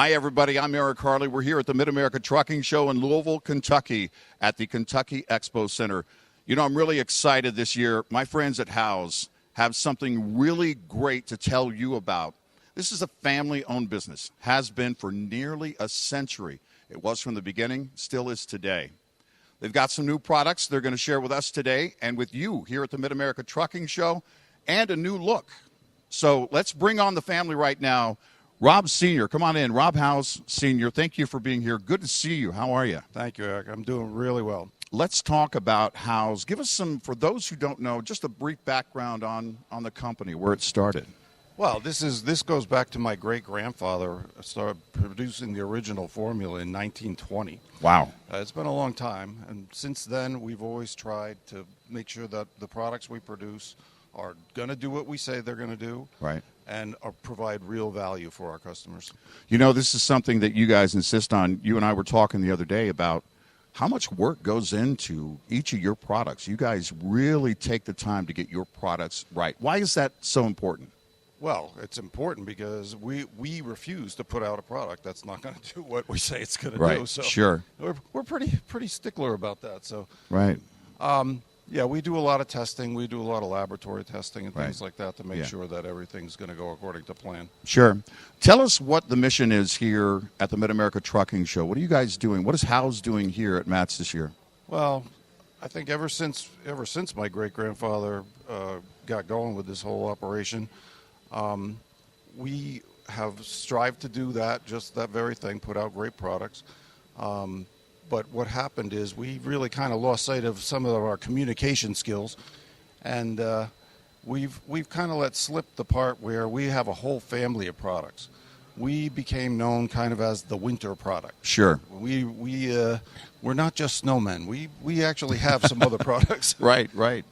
Hi, everybody. I'm Eric Harley. We're here at the Mid-America Trucking Show in Louisville, Kentucky at the Kentucky Expo Center. You know, I'm really excited this year. My friends at Howes have something really great to tell you about. This is a family-owned business, has been for nearly a century. It was from the beginning, still is today. They've got some new products they're going to share with us today and with you here at the Mid-America Trucking Show, and a new look. So let's bring on the family right now. Rob Sr., come on in. Rob Howes Sr., thank you for being here. Good to see you. How are you? Thank you, Eric. I'm doing really well. Let's talk about Howes. Give us some, for those who don't know, just a brief background on the company, where it started. Well, this goes back to my great-grandfather started producing the original formula in 1920. Wow. It's been a long time, and since then we've always tried to make sure that the products we produce are going to do what we say they're going to do. Right. And provide real value for our customers. You know, this is something that you guys insist on. You and I were talking the other day about how much work goes into each of your products. You guys really take the time to get your products right. Why is that so important? Well, it's important because we refuse to put out a product that's not going to do what we say it's going to do. So sure. We're pretty stickler about that. So right. Yeah, we do a lot of testing. We do a lot of laboratory testing and things like that to make sure that everything's going to go according to plan. Sure. Tell us what the mission is here at the Mid-America Trucking Show. What are you guys doing? What is Howes doing here at MATS this year? Well, I think ever since my great-grandfather got going with this whole operation, we have strived to do just that very thing, put out great products. But what happened is we really kind of lost sight of some of our communication skills, and we've kind of let slip the part where we have a whole family of products. We became known kind of as the winter product. Sure. We're not just snowmen. We actually have some other products. Right.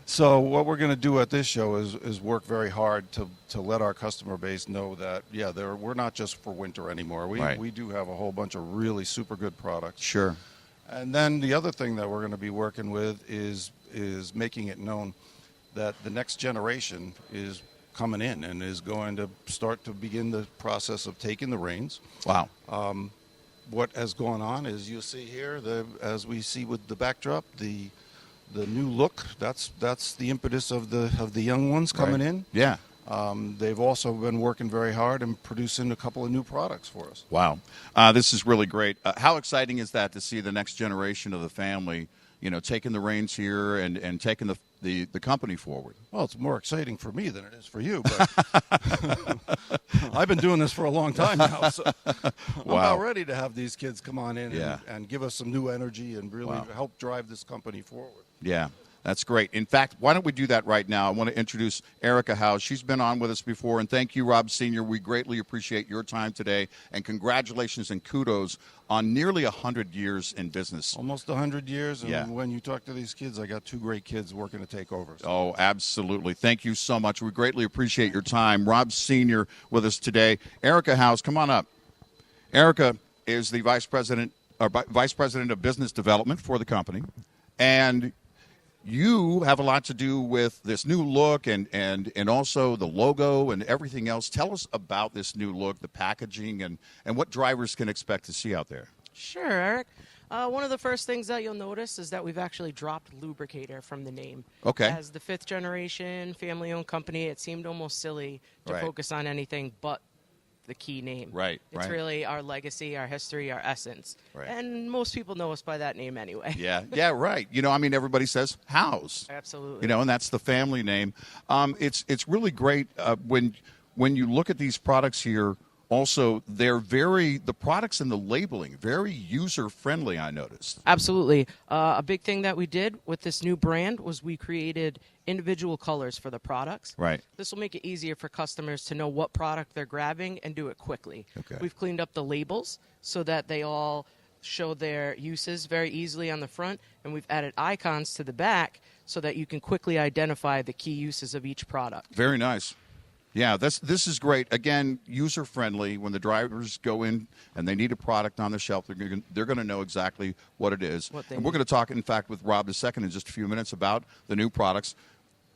So what we're going to do at this show is work very hard to let our customer base know that, we're not just for winter anymore. We do have a whole bunch of really super good products. Sure. And then the other thing that we're going to be working with is making it known that the next generation is coming in and is going to start to begin the process of taking the reins. Wow. What has gone on is you'll see here, as we see with the backdrop, the new look, that's the impetus of the young ones coming in. Yeah. They've also been working very hard and producing a couple of new products for us. Wow. This is really great. How exciting is that to see the next generation of the family, taking the reins here and taking the company forward? Well, it's more exciting for me than it is for you, but I've been doing this for a long time now, so I'm about ready to have these kids come on in and give us some new energy and really help drive this company forward. Yeah, that's great. In fact, why don't we do that right now? I want to introduce Erica Howes. She's been on with us before, and thank you, Rob Sr. We greatly appreciate your time today, and congratulations and kudos on nearly 100 years in business. Almost 100 years, and when you talk to these kids, I got two great kids working to take over. So. Oh, absolutely. Thank you so much. We greatly appreciate your time. Rob Sr. with us today. Erica Howes, come on up. Erica is the Vice President of Business Development for the company, and you have a lot to do with this new look and also the logo and everything else. Tell us about this new look, the packaging, and what drivers can expect to see out there. Sure, Eric. One of the first things that you'll notice is that we've actually dropped lubricator from the name. Okay. As the fifth generation family-owned company, it seemed almost silly to focus on anything but the key name. Right. It's really our legacy, our history, our essence. Right. And most people know us by that name anyway. Yeah, right. Everybody says Howes. Absolutely. And that's the family name. It's really great when you look at these products here. Also, the products and the labeling, very user-friendly, I noticed. Absolutely. A big thing that we did with this new brand was we created individual colors for the products. Right. This will make it easier for customers to know what product they're grabbing and do it quickly. Okay. We've cleaned up the labels so that they all show their uses very easily on the front, and we've added icons to the back so that you can quickly identify the key uses of each product. Very nice. Yeah, this is great. Again, user-friendly. When the drivers go in and they need a product on the shelf, they're going to know exactly what it is. And we're going to talk, in fact, with Rob in just a few minutes about the new products.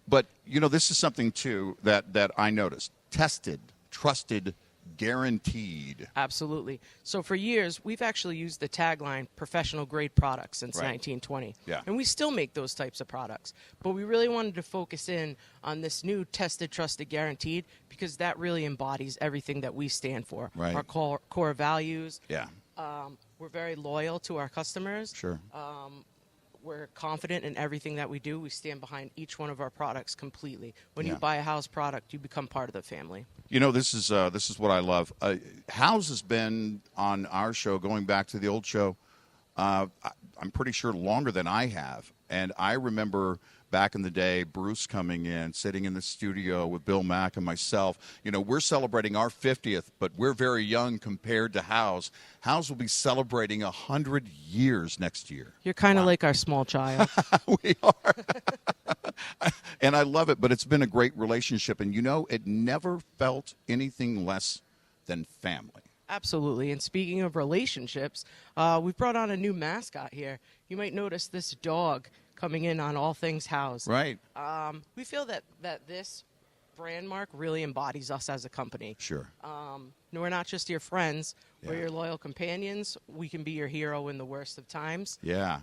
But, this is something, too, that I noticed. Tested, trusted, guaranteed. Absolutely. So for years, we've actually used the tagline professional grade products since Right. 1920. Yeah. And we still make those types of products. But we really wanted to focus in on this new tested, trusted, guaranteed, because that really embodies everything that we stand for. Right. Our core values. Yeah, We're very loyal to our customers. sure. We're confident in everything that we do. We stand behind each one of our products completely. When Yeah. you buy a Howes product, you become part of the family. You know, this is what I love. Howes has been on our show going back to the old show. I'm pretty sure longer than I have, and I remember back in the day, Bruce coming in, sitting in the studio with Bill Mack and myself. You know, we're celebrating our 50th, but we're very young compared to Howes. Howes will be celebrating 100 years next year. You're kind of like our small child. We are. And I love it, but it's been a great relationship. And, you know, it never felt anything less than family. Absolutely. And speaking of relationships, we've brought on a new mascot here. You might notice this dog coming in on all things Howes. Right. We feel that this brand mark really embodies us as a company. Sure. We're not just your friends. Yeah. We're your loyal companions. We can be your hero in the worst of times. Yeah.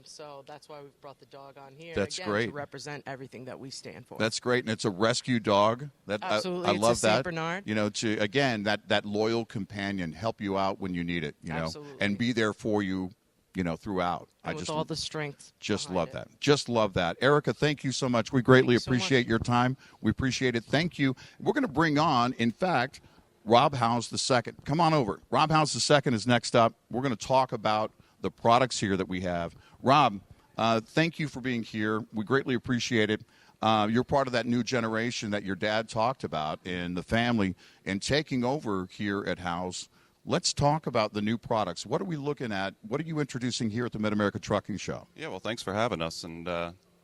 So that's why we've brought the dog on here. That's again, great. To represent everything that we stand for. That's great, and it's a rescue dog. That Absolutely. I It's love a Saint that. Bernard. You know, to again that loyal companion, help you out when you need it. You know, Absolutely. and be there for you. You know, throughout. And with all the strength. Just behind love it. that. Just love that. Erica, thank you so much. We greatly Thank you so appreciate much. your time. We appreciate it. Thank you. We're going to bring on, in fact, Rob Howes II. Come on over. Rob Howes II is next up. We're going to talk about the products here that we have. Rob, thank you for being here. We greatly appreciate it. You're part of that new generation that your dad talked about in the family and taking over here at Howes. Let's talk about the new products. What are we looking at? What are you introducing here at the Mid-America Trucking Show? Yeah, well, thanks for having us and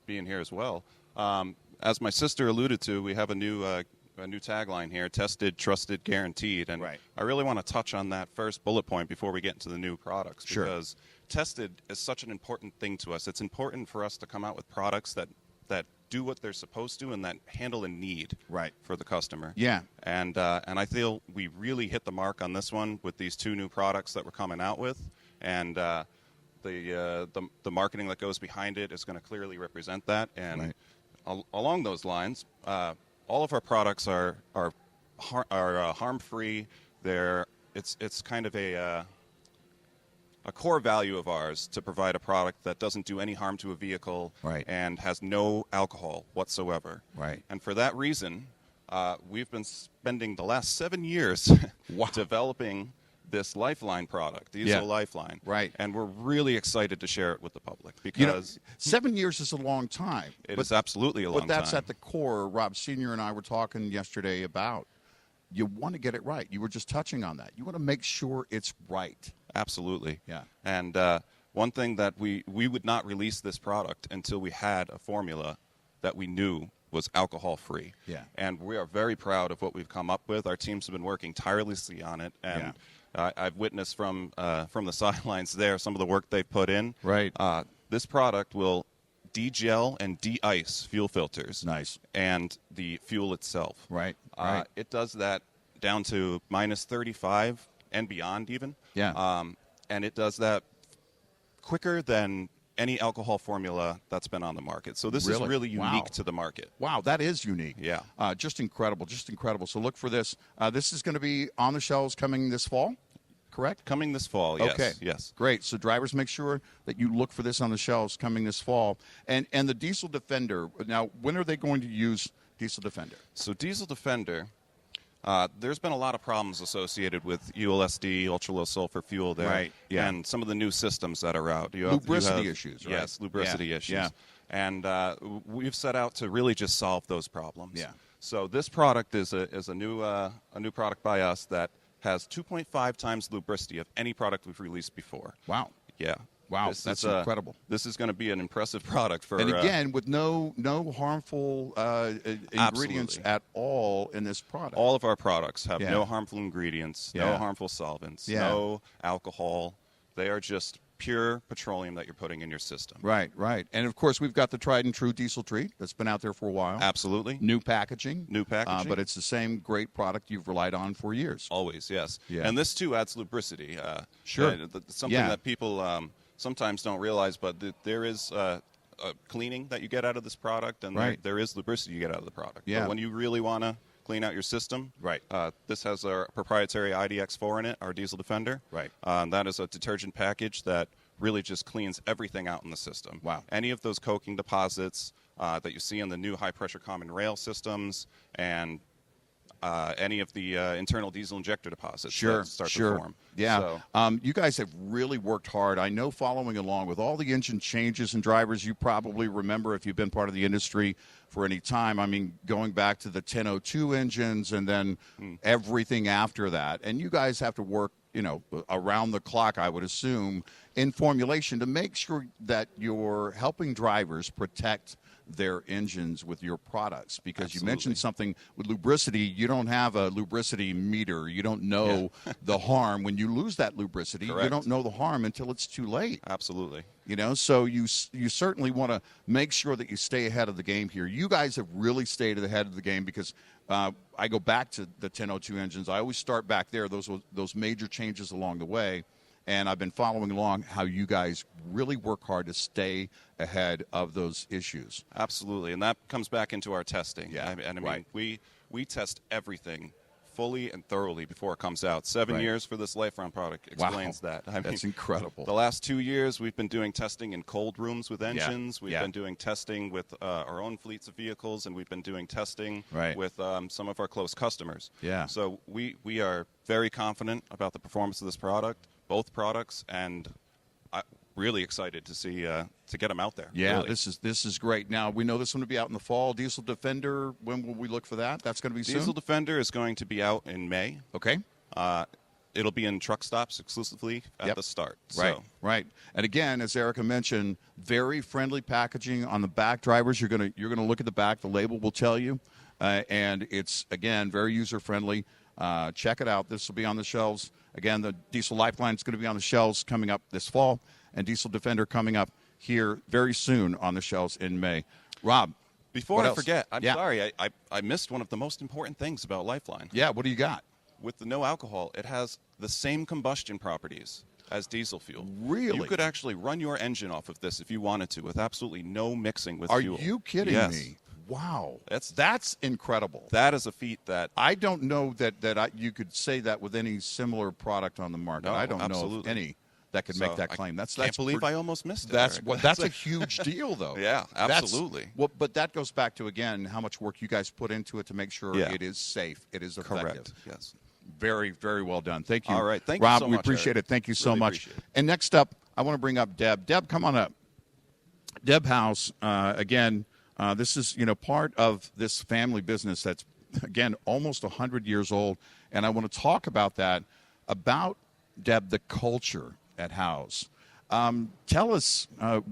being here as well. As my sister alluded to, we have a new tagline here: tested, trusted, guaranteed. And Right. I really want to touch on that first bullet point before we get into the new products, Sure. because tested is such an important thing to us. It's important for us to come out with products that do what they're supposed to and that handle a need Right. for the customer. Yeah. And I feel we really hit the mark on this one with these two new products that we're coming out with, and the marketing that goes behind it is going to clearly represent that. And along those lines, all of our products are harm-free. It's kind of a core value of ours to provide a product that doesn't do any harm to a vehicle Right. and has no alcohol whatsoever. Right. And for that reason, we've been spending the last 7 years Wow. developing this Lifeline product, the Yeah. Diesel Lifeline. Right. And we're really excited to share it with the public You know, because 7 years is a long time. it is absolutely a long But that's time. at the core. Rob Sr. and I were talking yesterday about you want to get it right. You were just touching on that. You want to make sure it's right. Absolutely. Yeah. And one thing that we would not release this product until we had a formula that we knew was alcohol-free. Yeah. And we are very proud of what we've come up with. Our teams have been working tirelessly on it. And I've witnessed from the sidelines there some of the work they've put in. Right. This product will de-gel and de-ice fuel filters. Nice. And the fuel itself. Right. Right. It does that down to minus 35 and beyond even. Yeah. And it does that quicker than any alcohol formula that's been on the market. So this is Really? really Wow. unique to the market. Wow, that is unique. Yeah. Just incredible. Just incredible. So look for this. This is going to be on the shelves coming this fall, correct? Coming this fall, yes. Okay. Yes. Great. So drivers, make sure that you look for this on the shelves coming this fall. And the Diesel Defender. Now, when are they going to use Diesel Defender? So Diesel Defender, there's been a lot of problems associated with ULSD, ultra-low sulfur fuel there. Right, yeah. And some of the new systems that are out. Lubricity issues, right? Yes, lubricity Yeah, issues. yeah. And we've set out to really just solve those problems. Yeah. So this product is a new product by us that has 2.5 times lubricity of any product we've released before. Wow. Yeah. Wow, This that's is, incredible. This is going to be an impressive product for. And again, with no harmful ingredients Absolutely. at all in this product. all of our products have Yeah. no harmful ingredients, Yeah. no harmful solvents, Yeah. no alcohol. They are just pure petroleum that you're putting in your system. Right, right. And, of course, we've got the tried and true diesel treat that's been out there for a while. Absolutely. New packaging. New packaging. But it's the same great product you've relied on for years. Always, yes. Yeah. And this, too, adds lubricity. Sure. Something that people sometimes don't realize, but there is cleaning that you get out of this product, and there is lubricity you get out of the product. Yeah. But when you really want to clean out your system, this has our proprietary IDX4 in it, our diesel defender. Right. That is a detergent package that really just cleans everything out in the system. Wow. Any of those coking deposits that you see in the new high-pressure common rail systems and any of the internal diesel injector deposits that start to form. Yeah. So, you guys have really worked hard. I know following along with all the engine changes and drivers, you probably remember if you've been part of the industry for any time. I mean, going back to the 1002 engines and then everything after that. And you guys have to work, around the clock, I would assume, in formulation to make sure that you're helping drivers protect their engines with your products, because you mentioned something with lubricity. You don't have a lubricity meter. You don't know the harm. When you lose that lubricity, you don't know the harm until it's too late. Absolutely. So you certainly want to make sure that you stay ahead of the game here. You guys have really stayed ahead of the game, because I go back to the 1002 engines. I always start back there, those major changes along the way. And I've been following along how you guys really work hard to stay ahead of those issues. Absolutely. And that comes back into our testing. Yeah. I mean, we test everything fully and thoroughly before it comes out. 7 years for this Lifeline product explains that. That's incredible. The last 2 years, we've been doing testing in cold rooms with engines. We've been doing testing with our own fleets of vehicles, and we've been doing testing with some of our close customers. Yeah. So we are very confident about the performance of this product, both products, and really excited to see to get them out there. Yeah, really. this is great. Now, we know this one will be out in the fall. Diesel Defender, when will we look for that? That's going to be soon? Diesel Defender is going to be out in May. Okay. It'll be in truck stops exclusively at the start. Right. And again, as Erica mentioned, very friendly packaging on the back. Drivers, you're gonna look at the back. The label will tell you, and it's again very user friendly. Check it out. This will be on the shelves. Again, the Diesel Lifeline is going to be on the shelves coming up this fall, and Diesel Defender coming up here very soon on the shelves in May. Rob, before I forget, I'm sorry, I missed one of the most important things about Lifeline. Yeah, what do you got? With the no alcohol, it has the same combustion properties as diesel fuel. Really? You could actually run your engine off of this if you wanted to, with absolutely no mixing with fuel. Are you kidding me? Wow, that's incredible. That is a feat that I don't know that you could say that with any similar product on the market. No, I don't know of any that could make that claim. I can't believe I almost missed it. That's a huge deal, though. Yeah, absolutely. But that goes back to, again, how much work you guys put into it to make sure it is safe, it is effective. Correct. Yes. Very, very well done. Thank you. All right. Thank you Rob, so we much, appreciate Eric. it. Thank you so Really much. appreciate it. And next up, I want to bring up Deb. Deb, come on up. Deb Howes, again, this is, part of this family business that's, again, almost 100 years old. And I want to talk about that, about, Deb, the culture at Howes. Tell us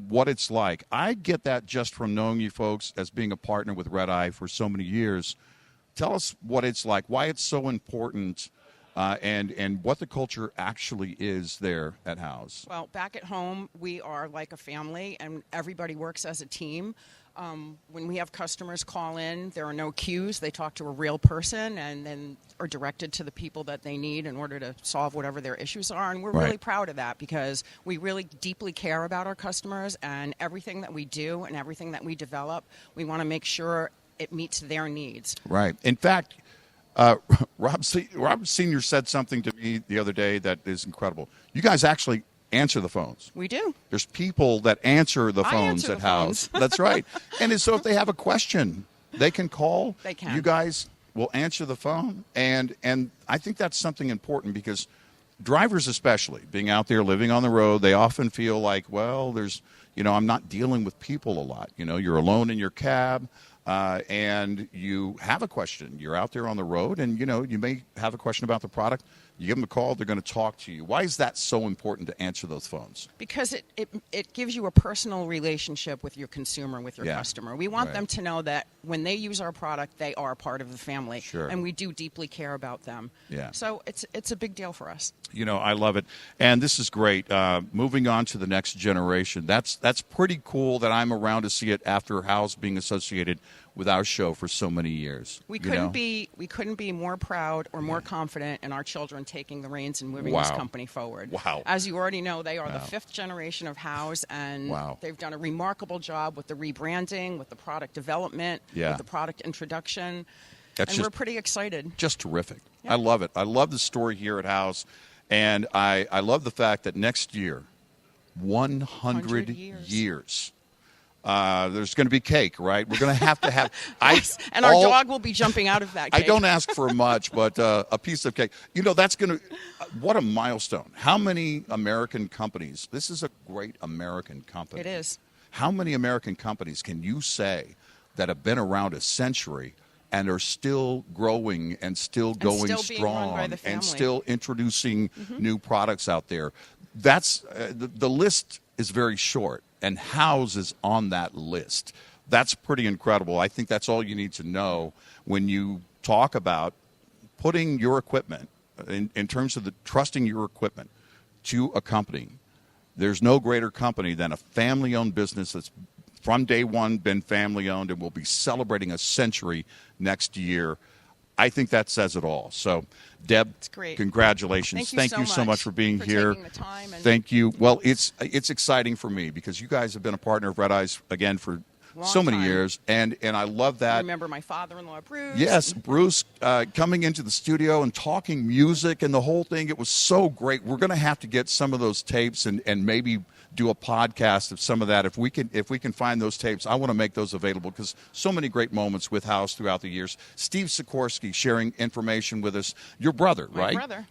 what it's like. I get that just from knowing you folks as being a partner with Red Eye for so many years. Tell us what it's like, why it's so important, and what the culture actually is there at Howes. Well, back at home, we are like a family, and everybody works as a team. When we have customers call in, there are no queues. They talk to a real person and then are directed to the people that they need in order to solve whatever their issues are. And we're really proud of that, because we really deeply care about our customers, and everything that we do and everything that we develop, we want to make sure it meets their needs. Right. In fact, Rob Sr. said something to me the other day that is incredible. You guys actually answer the phones. We do. There's people that answer the phones at Howes. That's right. And so if they have a question, they can call. They can. You guys will answer the phone. And I think that's something important, because drivers especially, being out there living on the road, they often feel like, well, I'm not dealing with people a lot. You're alone in your cab. and you have a question, you're out there on the road, and you may have a question about the product. You give them a call, they're going to talk to you. Why is that so important to answer those phones? Because it gives you a personal relationship with your consumer, with your customer. We want them to know that when they use our product, they are part of the family. Sure. And we do deeply care about them. Yeah. So it's a big deal for us. I love it. And this is great. Moving on to the next generation. That's pretty cool that I'm around to see it after Howes being associated with our show for so many years. We couldn't be more proud or more confident in our children taking the reins and moving this company forward. Wow. As you already know, they are the 5th generation of Howes, and they've done a remarkable job with the rebranding, with the product development, with the product introduction. We're pretty excited. Just terrific. I love it. I love the story here at Howes, and I love the fact that next year, 100 years. There's going to be cake, right? We're going to have yes, and our dog will be jumping out of that cake. I don't ask for much, but a piece of cake. That's going to, what a milestone. How many American companies, this is a great American company. It is. How many American companies can you say that have been around a century and are still growing and still going still strong being run by the family. and still introducing new products out there? That's the list is very short, and Howes is on that list. That's pretty incredible. I think that's all you need to know when you talk about putting your equipment, in terms of trusting your equipment to a company. There's no greater company than a family-owned business that's from day one been family-owned and will be celebrating a century next year. I think that says it all. So, Deb, congratulations. Thank you so much for being here. Taking the time and Thank you. Well, it's exciting for me because you guys have been a partner of Red Eyes, again, for so many years, and I love that. I remember my father-in-law, Bruce. Yes, Bruce coming into the studio and talking music and the whole thing. It was so great. We're going to have to get some of those tapes and maybe do a podcast of some of that. If we can find those tapes, I want to make those available because so many great moments with Howes throughout the years. Steve Sikorsky sharing information with us. Your brother, right? My brother.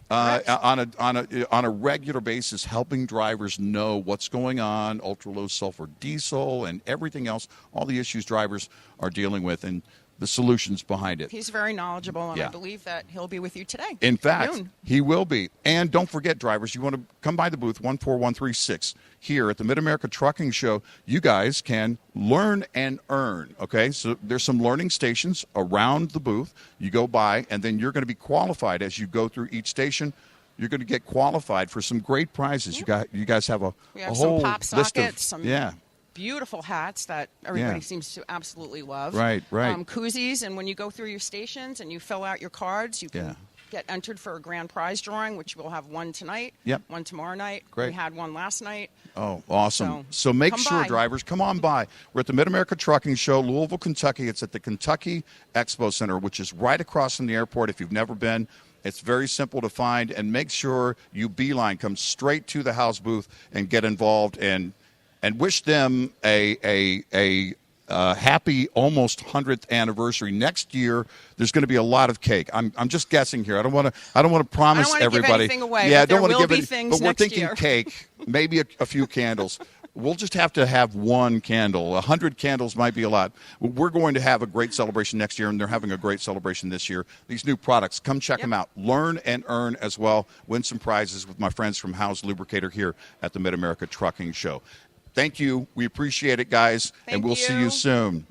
On a regular basis, helping drivers know what's going on, ultra low sulfur diesel and everything else, all the issues drivers are dealing with and the solutions behind it. He's very knowledgeable, and I believe that he'll be with you today. In fact, he will be. And don't forget, drivers, you want to come by the booth, 14136, here at the Mid-America Trucking Show. You guys can learn and earn, okay? So there's some learning stations around the booth. You go by, and then you're going to be qualified as you go through each station. You're going to get qualified for some great prizes. Yep. You guys have a whole some pop list sockets, of, some beautiful hats that everybody seems to absolutely love. Right. Koozies, and when you go through your stations and you fill out your cards, you can get entered for a grand prize drawing, which we'll have one tonight, one tomorrow night. Great. We had one last night. Oh, awesome. So make sure, drivers, come on by. We're at the Mid-America Trucking Show, Louisville, Kentucky. It's at the Kentucky Expo Center, which is right across from the airport. If you've never been, it's very simple to find. And make sure you beeline, come straight to the Howes booth and get involved and wish them a happy almost 100th anniversary. Next year, there's going to be a lot of cake. I'm just guessing here. I don't want to promise everybody. Give anything away, yeah, but don't want to give anything. Things but we're thinking year. Cake, maybe a few candles. We'll just have to have one candle. 100 candles might be a lot. We're going to have a great celebration next year, and they're having a great celebration this year. These new products, come check them out. Learn and earn as well. Win some prizes with my friends from Howes Lubricator here at the Mid-America Trucking Show. Thank you. We appreciate it, guys, and we'll see you soon.